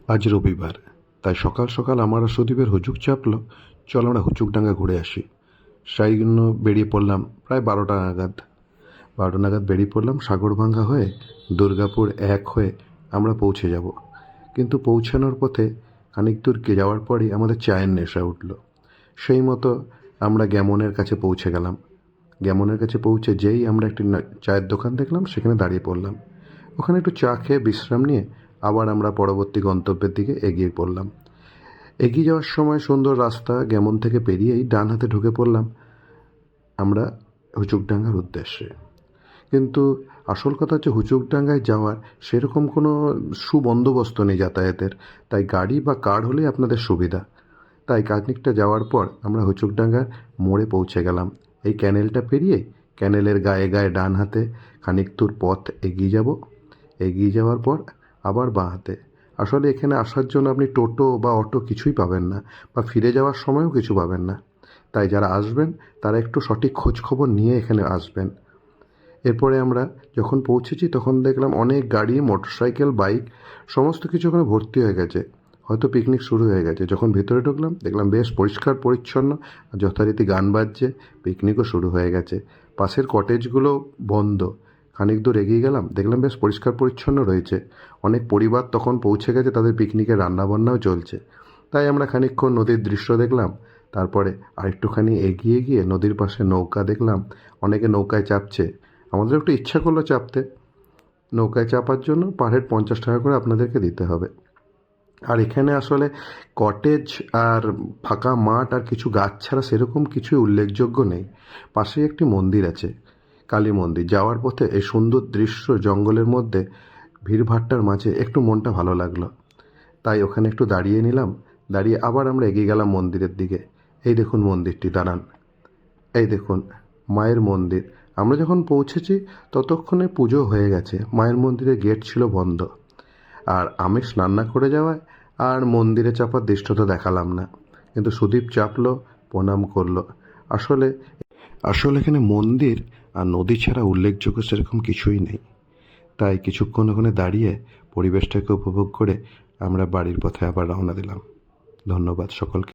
আজ রবিবার, তাই সকাল সকাল আমার আর সুদীপের হুজুক চাপলো, চল আমরা হুচুকডাঙ্গা ঘুরে আসি। সেই জন্য বেরিয়ে পড়লাম প্রায় 12টা নাগাদ। 12টা নাগাদ বেরিয়ে পড়লাম সাগরভাঙ্গা হয়ে, দুর্গাপুর 1 হয়ে আমরা পৌঁছে যাব। কিন্তু পৌঁছানোর পথে খানিক দূর যাওয়ার পরই আমাদের চায়ের নেশা উঠল। সেই মতো আমরা গ্যামনের কাছে পৌঁছে গেলাম। গ্যামনের কাছে পৌঁছে যেই আমরা একটি চায়ের দোকান দেখলাম, সেখানে দাঁড়িয়ে পড়লাম। ওখানে একটু চা খেয়ে বিশ্রাম নিয়ে আবার আমরা পরবর্তী গন্তব্যের দিকে এগিয়ে পড়লাম। এগিয়ে যাওয়ার সময় সুন্দর রাস্তা গ্যামন থেকে পেরিয়েই ডান হাতে ঢুকে পড়লাম আমরা হুচুকডাঙ্গার উদ্দেশ্যে। কিন্তু আসল কথা হচ্ছে, হুচুকডাঙ্গায় যাওয়ার সেরকম কোনো সুবন্দোবস্ত নেই যাতায়াতের, তাই গাড়ি বা কার হলেই আপনাদের সুবিধা। তাই খানিকটা যাওয়ার পর আমরা হুচুকডাঙ্গার মোড়ে পৌঁছে গেলাম। এই ক্যানেলটা পেরিয়ে ক্যানেলের গায়ে গায়ে ডান হাতে খানিক দূর পথ এগিয়ে যাব। এগিয়ে যাওয়ার পর আবার বাঁ হাতে। আসলে এখানে আসার জন্য আপনি টোটো বা অটো কিছুই পাবেন না, বা ফিরে যাওয়ার সময়ও কিছু পাবেন না। তাই যারা আসবেন তারা একটু সঠিক খোঁজখবর নিয়ে এখানে আসবেন। এরপরে আমরা যখন পৌঁছেছি তখন দেখলাম অনেক গাড়ি, মোটরসাইকেল, বাইক সমস্ত কিছু ওখানে ভর্তি হয়ে গেছে। হয়তো পিকনিক শুরু হয়ে গেছে। যখন ভেতরে ঢুকলাম দেখলাম বেশ পরিষ্কার পরিচ্ছন্ন, যথারীতি গান বাজছে, পিকনিকও শুরু হয়ে গেছে। পাশের কটেজগুলো বন্ধ। খানিক দূর এগিয়ে গেলাম, দেখলাম বেশ পরিষ্কার পরিচ্ছন্ন রয়েছে। অনেক পরিবার তখন পৌঁছে গেছে, তাদের পিকনিকের রান্নাবান্নাও চলছে। তাই আমরা খানিকক্ষণ নদীর দৃশ্য দেখলাম। তারপরে আরেকটুখানি এগিয়ে গিয়ে নদীর পাশে নৌকা দেখলাম, অনেকে নৌকায় চাপছে। আমাদের একটু ইচ্ছা করলো চাপতে। নৌকায় চাপার জন্য পার হেড 50 টাকা করে আপনাদেরকে দিতে হবে। আর এখানে আসলে কটেজ আর ফাঁকা মাঠ আর কিছু গাছ ছাড়া সেরকম কিছুই উল্লেখযোগ্য নেই। পাশেই একটি মন্দির আছে, কালী মন্দির। যাওয়ার পথে এই সুন্দর দৃশ্য জঙ্গলের মধ্যে ভিড়ভাট্টার মাঝে একটু মনটা ভালো লাগলো। তাই ওখানে একটু দাঁড়িয়ে নিলাম। দাঁড়িয়ে আবার আমরা এগিয়ে গেলাম মন্দিরের দিকে। এই দেখুন মন্দিরটি, দাঁড়ান। এই দেখুন মায়ের মন্দির। আমরা যখন পৌঁছেছি ততক্ষণে পুজো হয়ে গেছে। মায়ের মন্দিরের গেট ছিল বন্ধ। আর আমি স্নান না করে যাওয়ায় আর মন্দিরে চাপার দৃশ্যটা দেখালাম না। কিন্তু সুদীপ চাপলো, প্রণাম করলো। আসলে আসলে এখানে মন্দির আর নদী ছাড়া উল্লেখযোগ্য সেরকম কিছুই নেই। তাই কিছুক্ষণ ওখানে দাঁড়িয়ে পরিবেশটাকে উপভোগ করে আমরা বাড়ির পথে আবার রওনা দিলাম। ধন্যবাদ সকলকে।